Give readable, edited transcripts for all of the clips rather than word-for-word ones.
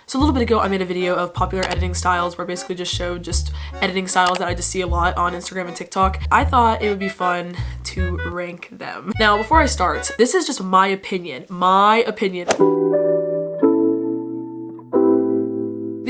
So a little bit ago, I made a video of popular editing styles where I basically just showed just editing styles that I just see a lot on Instagram and TikTok. I thought it would be fun to rank them. Now, before I start, this is just my opinion. These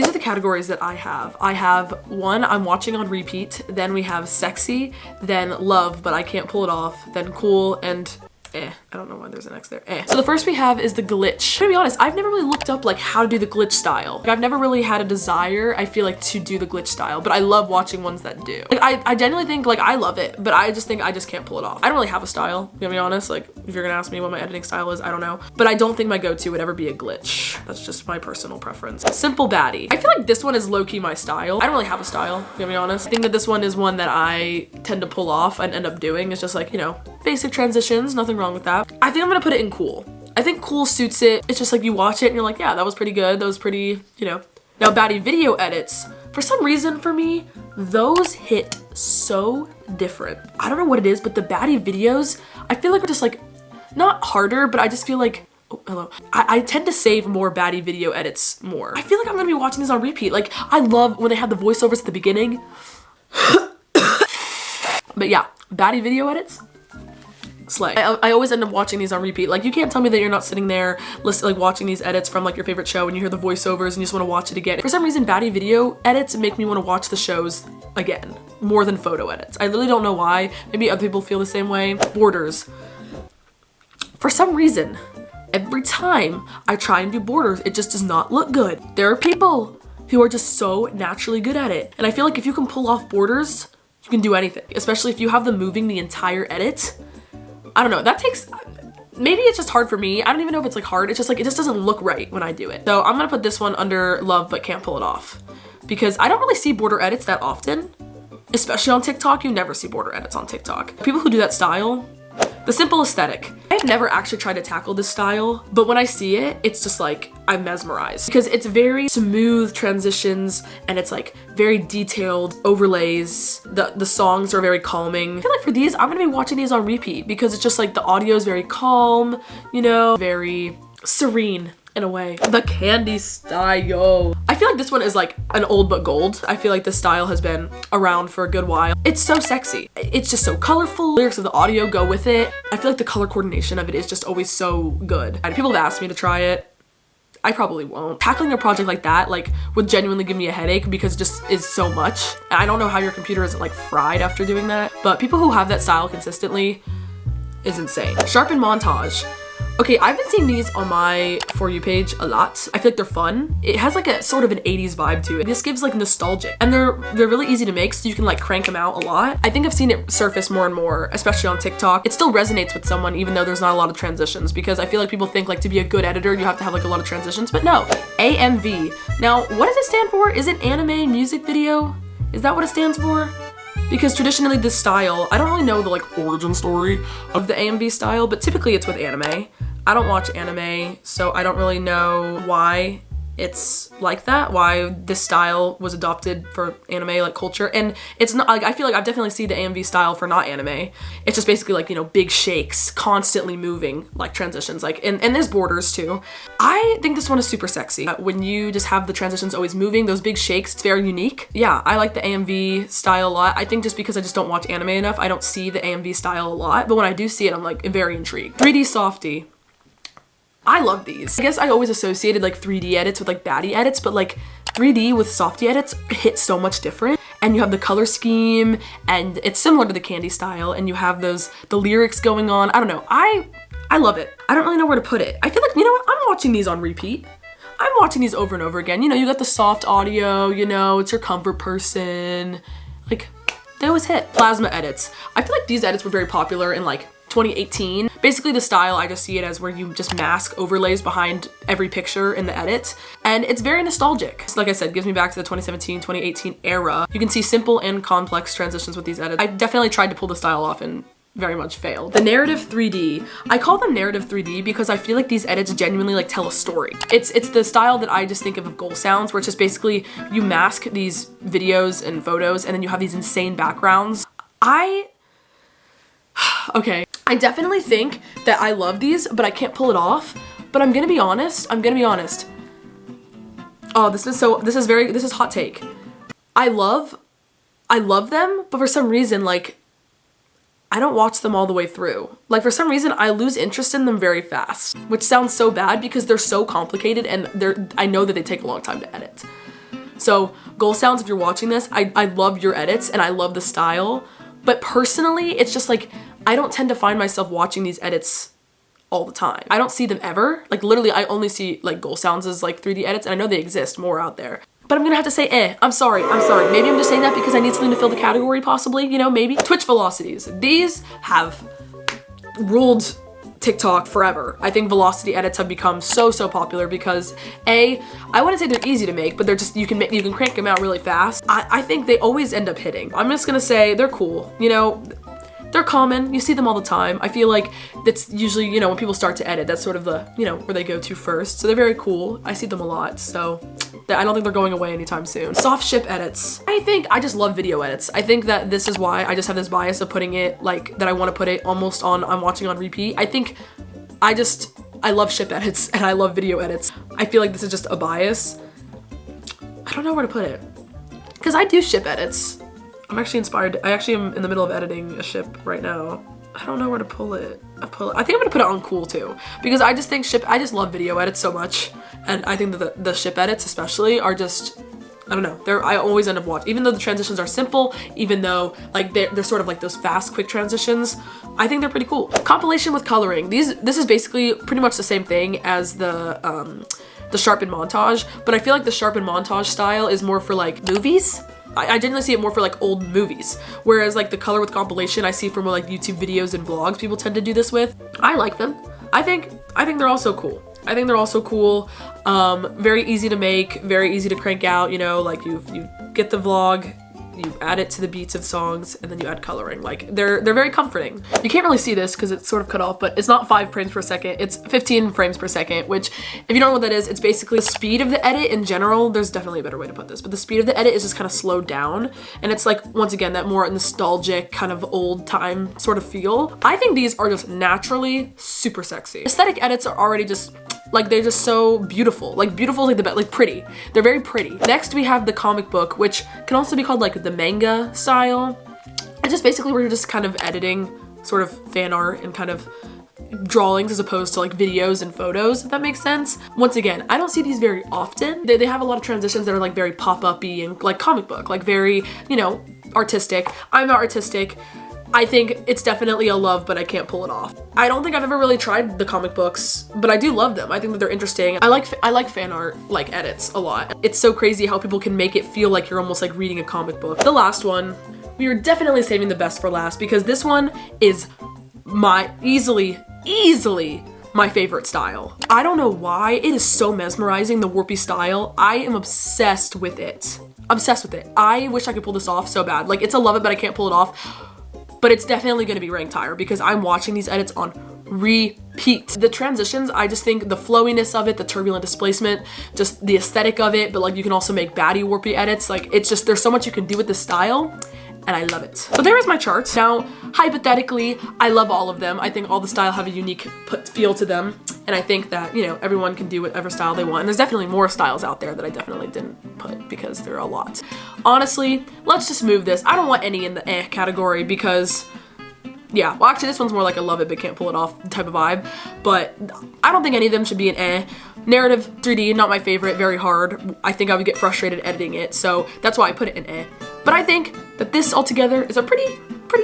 are the categories that I have. I have one, I'm watching on repeat, then we have sexy, then love, but I can't pull it off, then cool, and I don't know why there's an X there. So the first we have is the glitch. To be honest, I've never really looked up like how to do the glitch style. Like, I've never really had a desire, I feel like, to do the glitch style, but I love watching ones that do. Like, I genuinely think like I love it, but I just think I just can't pull it off. I don't really have a style, to be honest. Like, if you're gonna ask me what my editing style is, I don't know. But I don't think my go-to would ever be a glitch. That's just my personal preference. Simple baddie. I feel like this one is low-key my style. I don't really have a style, to be honest. I think that this one is one that I tend to pull off and end up doing. It's just like, you know, basic transitions, nothing wrong with that. I think I'm gonna put it in cool. I think cool suits it. It's just like you watch it and you're like, yeah, that was pretty good. That was pretty, you know. Now, baddie video edits, for some reason for me, those hit so different. I don't know what it is, but the baddie videos, I feel like are just like, not harder, but I just feel like, oh, hello. I tend to save more baddie video edits more. I feel like I'm gonna be watching these on repeat. Like, I love when they have the voiceovers at the beginning. But yeah, baddie video edits, slay. I always end up watching these on repeat. Like, you can't tell me that you're not sitting there like watching these edits from like your favorite show and you hear the voiceovers and you just want to watch it again. For some reason, baddie video edits make me want to watch the shows again more than photo edits. I literally don't know why. Maybe other people feel the same way. Borders. For some reason, every time I try and do borders, it just does not look good. There are people who are just so naturally good at it. And I feel like if you can pull off borders, you can do anything, especially if you have them moving the entire edit. I don't know, that takes, maybe it's just hard for me. I don't even know if it's like hard. It's just like, it just doesn't look right when I do it. So I'm gonna put this one under love, but can't pull it off because I don't really see border edits that often, especially on TikTok. You never see border edits on TikTok. People who do that style, the simple aesthetic. I've never actually tried to tackle this style, but when I see it, it's just like, I'm mesmerized because it's very smooth transitions and it's like very detailed overlays. The songs are very calming. I feel like for these, I'm gonna be watching these on repeat because it's just like the audio is very calm, you know, very serene in a way. The candy style. I feel like this one is like an old but gold. I feel like this style has been around for a good while. It's so sexy. It's just so colorful. Lyrics of the audio go with it. I feel like the color coordination of it is just always so good. And people have asked me to try it. I probably won't. Tackling a project like that like would genuinely give me a headache because it just is so much. And I don't know how your computer isn't like fried after doing that, but people who have that style consistently is insane. Sharpen montage. Okay, I've been seeing these on my For You page a lot. I feel like they're fun. It has like a sort of an 80s vibe to it. This gives like nostalgic and they're really easy to make so you can like crank them out a lot. I think I've seen it surface more and more, especially on TikTok. It still resonates with someone even though there's not a lot of transitions because I feel like people think like to be a good editor, you have to have like a lot of transitions, but no. AMV. Now, what does it stand for? Is it anime music video? Is that what it stands for? Because traditionally this style, I don't really know the like origin story of the AMV style, but typically it's with anime. I don't watch anime, so I don't really know why it's like that, why this style was adopted for anime like culture. And it's not like, I feel like I've definitely seen the AMV style for not anime. It's just basically like, you know, big shakes, constantly moving like transitions, like, and there's borders too. I think this one is super sexy. When you just have the transitions always moving, those big shakes, it's very unique. Yeah, I like the AMV style a lot. I think just because I just don't watch anime enough, I don't see the AMV style a lot, but when I do see it, I'm like very intrigued. 3D softy. I love these. I guess I always associated like 3D edits with like baddie edits, but like 3D with softy edits hit so much different. And you have the color scheme and it's similar to the candy style and you have the lyrics going on. I don't know. I love it. I don't really know where to put it. I feel like, you know what? I'm watching these on repeat. I'm watching these over and over again. You know, you got the soft audio, you know, it's your comfort person. Like, they always hit. Plasma edits. I feel like these edits were very popular in like 2018. Basically the style, I just see it as where you just mask overlays behind every picture in the edit. And it's very nostalgic. So like I said, gives me back to the 2017, 2018 era. You can see simple and complex transitions with these edits. I definitely tried to pull the style off and very much failed. The narrative 3D. I call them narrative 3D because I feel like these edits genuinely like tell a story. It's the style that I just think of goal sounds, where it's just basically you mask these videos and photos and then you have these insane backgrounds. Okay. I definitely think that I love these, but I can't pull it off. But I'm gonna be honest. Oh, this is hot take. I love them, but for some reason, like, I don't watch them all the way through. Like, for some reason, I lose interest in them very fast, which sounds so bad because they're so complicated and I know that they take a long time to edit. So, Goal Sounds, if you're watching this, I love your edits and I love the style, but personally, it's just like, I don't tend to find myself watching these edits all the time. I don't see them ever. Like, literally, I only see, like, Goal Sounds as, like, 3D edits, and I know they exist more out there. But I'm gonna have to say I'm sorry. Maybe I'm just saying that because I need something to fill the category possibly, you know, maybe. Twitch velocities. These have ruled TikTok forever. I think velocity edits have become so popular because I wouldn't say they're easy to make, but they're just, you can crank them out really fast. I think they always end up hitting. I'm just gonna say they're cool, you know. They're common, you see them all the time. I feel like that's usually, you know, when people start to edit, that's sort of the, you know, where they go to first. So they're very cool. I see them a lot, so I don't think they're going away anytime soon. Soft ship edits. I just love video edits. I think that this is why I just have this bias of putting it, like, that I want to put it almost on, I'm watching on repeat. I love ship edits and I love video edits. I feel like this is just a bias. I don't know where to put it. Because I do ship edits. I'm actually inspired. I actually am in the middle of editing a ship right now. I don't know where to pull it. I think I'm gonna put it on cool too, because I just think I just love video edits so much, and I think that the ship edits especially are just, I don't know, I always end up watching, even though the transitions are simple, even though like they're sort of like those fast, quick transitions, I think they're pretty cool. Compilation with coloring. This is basically pretty much the same thing as the sharpen montage, but I feel like the sharpen montage style is more for like movies. I generally see it more for like old movies, whereas like the color with compilation I see for more like YouTube videos and vlogs people tend to do this with. I like them. I think they're also cool. I think they're also cool. Very easy to make, very easy to crank out, you know, like you get the vlog, you add it to the beats of songs, and then you add coloring. Like they're very comforting. You can't really see this because it's sort of cut off, but it's not 5 frames per second, it's 15 frames per second, which if you don't know what that is, it's basically the speed of the edit in general. There's definitely a better way to put this, but the speed of the edit is just kind of slowed down, and it's like, once again, that more nostalgic kind of old time sort of feel. I think these are just naturally super sexy. Aesthetic edits are already just like, they're just so beautiful. Like beautiful, like pretty. They're very pretty. Next we have the comic book, which can also be called like the manga style. It's just basically where you're just kind of editing sort of fan art and kind of drawings as opposed to like videos and photos, if that makes sense. Once again, I don't see these very often. They have a lot of transitions that are like very pop-up-y and like comic book, like very, you know, artistic. I'm not artistic. I think it's definitely a love, but I can't pull it off. I don't think I've ever really tried the comic books, but I do love them. I think that they're interesting. I like fan art like edits a lot. It's so crazy how people can make it feel like you're almost like reading a comic book. The last one, we are definitely saving the best for last because this one is my easily my favorite style. I don't know why, it is so mesmerizing, the warpy style. I am obsessed with it. Obsessed with it. I wish I could pull this off so bad. Like, it's a love it, but I can't pull it off. But it's definitely gonna be ranked higher because I'm watching these edits on repeat. The transitions, I just think the flowiness of it, the turbulent displacement, just the aesthetic of it, but like you can also make baddie warpy edits. Like, it's just, there's so much you can do with this style, and I love it. So there is my chart. Now, hypothetically, I love all of them. I think all the style have a unique feel to them, and I think that, you know, everyone can do whatever style they want. And there's definitely more styles out there that I definitely didn't put because there are a lot. Honestly, let's just move this. I don't want any in the category because, yeah, well actually this one's more like a love it but can't pull it off type of vibe, but I don't think any of them should be an Narrative 3D, not my favorite, very hard. I think I would get frustrated editing it, so that's why I put it in But I think that this altogether is a pretty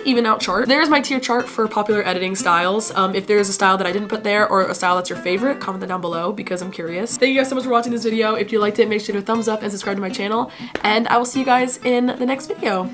even out chart. There's my tier chart for popular editing styles. If there's a style that I didn't put there or a style that's your favorite, comment that down below because I'm curious. Thank you guys so much for watching this video. If you liked it, make sure to thumbs up and subscribe to my channel, and I will see you guys in the next video.